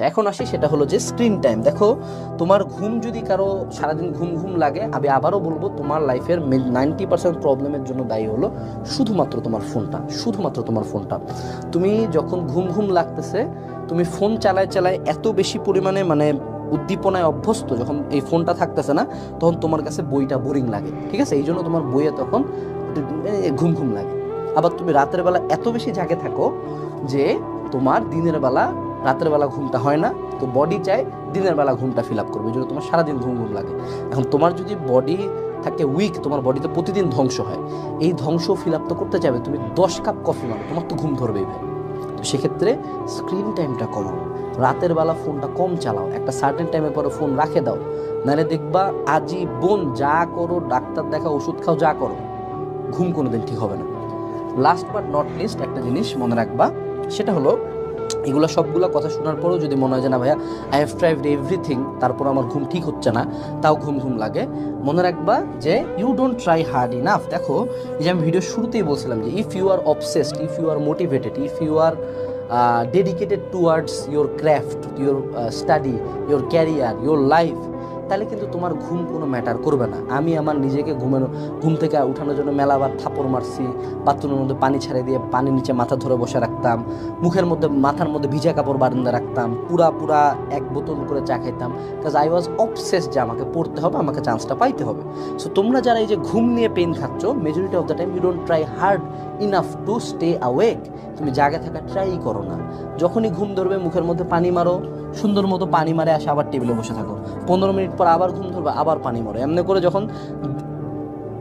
এখন আসি, সেটা হলো যে স্ক্রিন টাইম। দেখো, তোমার ঘুম যদি কারো সারাদিন ঘুম ঘুম লাগে, আমি আবারও বলবো তোমার লাইফের 90% প্রবলেমের জন্য দায়ী হলো শুধুমাত্র তোমার ফোনটা, শুধুমাত্র তোমার ফোনটা। তুমি যখন ঘুম ঘুম লাগতেছে, তুমি ফোন চালায় চালায় এত বেশি পরিমাণে মানে উদ্দীপনায় অভ্যস্ত, যখন এই ফোনটা থাকতেছে না তখন তোমার কাছে বইটা বোরিং লাগে, ঠিক আছে? এই জন্য তোমার বইয়ে তখন ঘুম ঘুম লাগে। আবার তুমি রাতের বেলা এত বেশি জাগে থাকো যে তোমার দিনের বেলা রাতের বেলা ঘুমটা হয় না, তো বডি চায় দিনের বেলা ঘুমটা ফিল আপ করবে, এই জন্য তোমার সারাদিন ঘুম ঘুম লাগে। এখন তোমার যদি বডি থাকে উইক, তোমার বডিতে প্রতিদিন ধ্বংস হয়, এই ধ্বংস ফিল আপ তো করতে চাইবে, তুমি 10 কাপ কফি মারো, তোমার তো ঘুম ধরবেই ভাই। তো সেক্ষেত্রে স্ক্রিন টাইমটা কমাও, রাতের বেলা ফোনটা কম চালাও, একটা সার্টেন টাইমের পরে ফোন রাখে দাও, নাহলে দেখবা আজীবন যা করো, ডাক্তার দেখা, ওষুধ খাও, যা করো, ঘুম কোনোদিন ঠিক হবে না। লাস্ট বাট নট লিস্ট একটা জিনিস মনে রাখবা, সেটা হলো এগুলো সবগুলো কথা শোনার পরেও যদি মনে হয় যে না ভাইয়া আই হ্যাভ ট্রাইড এভরিথিং, তারপর আমার ঘুম ঠিক হচ্ছে না, তাও ঘুম ঘুম লাগে, মনে রাখবা যে you don't try hard enough. দেখো, এই যে আমি ভিডিও শুরুতেই বলছিলাম যে if you are obsessed, if you are motivated, if you are dedicated towards your craft, your study, your career, your life, তাহলে কিন্তু তোমার ঘুম কোনো ম্যাটার করবে না। আমি আমার নিজেকে ঘুম থেকে উঠানোর জন্য মেলাবার থাপড় মারছি, বাথরুমের মধ্যে পানি ছাড়িয়ে দিয়ে পানির নিচে মাথা ধরে বসে রাখতাম, মাথার মধ্যে ভিজা কাপড় বারান্দা রাখতাম, পুরা 1 বোতল করে চা খাইতাম, বিকজ আই ওয়াজ অবসেস যে আমাকে পড়তে হবে, আমাকে চান্সটা পাইতে হবে। সো তোমরা যারা এই যে ঘুম নিয়ে পেন খাচ্ছ, majority of the time you don't try hard enough to stay awake. তুমি জাগে থাকা ট্রাই করো না, যখনই ঘুম ধরবে মুখের মধ্যে পানি মারো, সুন্দর মতো পানি মারে আসে আবার টেবিলে বসে থাকো, 15 মিনিট পর আবার ঘুম ধরবে, আবার পানি মারো। এমনি করে যখন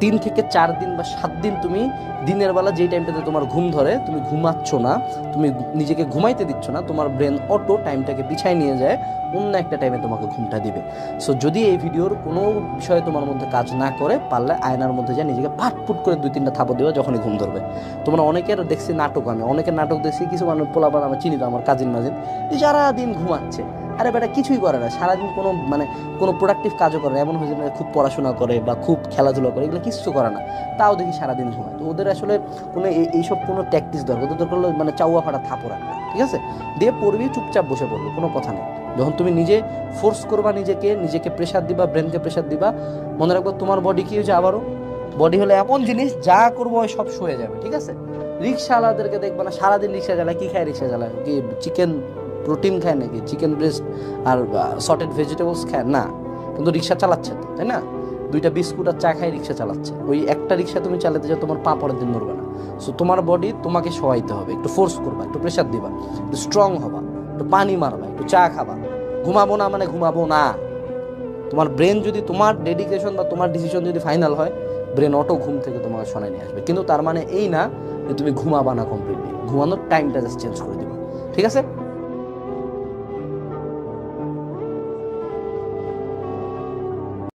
3 থেকে 4 দিন বা 7 দিন তুমি দিনের বেলা যেই টাইমটাতে তোমার ঘুম ধরে তুমি ঘুমাচ্ছ না, তুমি নিজেকে ঘুমাইতে দিচ্ছ না, তোমার ব্রেন অটো টাইমটাকে পিছায় নিয়ে যায়, অন্য একটা টাইমে তোমাকে ঘুমটা দিবে। সো যদি এই ভিডিওর কোনো বিষয়ে তোমার মধ্যে কাজ না করে, পারলে আয়নার মধ্যে যায় নিজেকে ফাটফুট করে 2-3টা থাপড় দেওয়া যখনই ঘুম ধরবে। তোমরা অনেকের দেখছি নাটক, আমি অনেকের নাটক দেখছি, কিছু মানুষ পোলাপান আমার চিনি তো, আমার কাজিন মাজিন, যারা দিন ঘুমাচ্ছে, আরে বেটা কিছুই করে না, সারাদিন কোনো প্রোডাক্টিভ কাজও করে না, এমন হয়েছে না খুব পড়াশোনা করে বা খুব খেলাধুলা করে, এগুলো কিছু করে না, তাও দেখি সারাদিন ঘুমায়। তো ওদের আসলে কোনো এইসব কোনো ট্যাকটিস দরকার, ওদের দরকার হলো চাউয়া ফাটা থাপড় একটা, ঠিক আছে, দিয়ে পড়বি, চুপচাপ বসে পড়বি, কোনো কথা নেই। যখন তুমি নিজে ফোর্স করবা নিজেকে প্রেশার দিবা, ব্রেনকে প্রেশার দিবা, মনে রাখবো তোমার বডি কি হয়েছে, আবারও বডি হলো এমন জিনিস, যা করবো ওই সব সয়ে যাবে, ঠিক আছে? রিক্সাওয়ালাদেরকে দেখবা না সারাদিন রিক্সা চালায়, কি খায় রিক্সা চালায়? কি চিকেন প্রোটিন খায় নাকি? চিকেন ব্রেস্ট আর সটেড ভেজিটেবলস খায় না, কিন্তু রিক্সা চালাচ্ছে তো, তাই না? 2টা বিস্কুট আর চা খাই রিক্সা চালাচ্ছে। ওই একটা রিক্সা তুমি চালাতে যাও, তোমার পা পরের দিন নড়বে না। সো তোমার বডি তোমাকে সহাইতে হবে, একটু ফোর্স করবা, একটু প্রেশার দিবা, একটু স্ট্রং হবা, একটু পানি মারবা, একটু চা খাবা। ঘুমাবো না মানে ঘুমাবো না। তোমার ব্রেন যদি, তোমার ডেডিকেশন বা তোমার ডিসিশন যদি ফাইনাল হয়, ব্রেন অটো ঘুম থেকে তোমাকে শোনায় নিয়ে আসবে। কিন্তু তার মানে এই না যে তুমি ঘুমাবা না কমপ্লিটলি, ঘুমানোর টাইমটা জাস্ট চেঞ্জ করে দিবে, ঠিক আছে?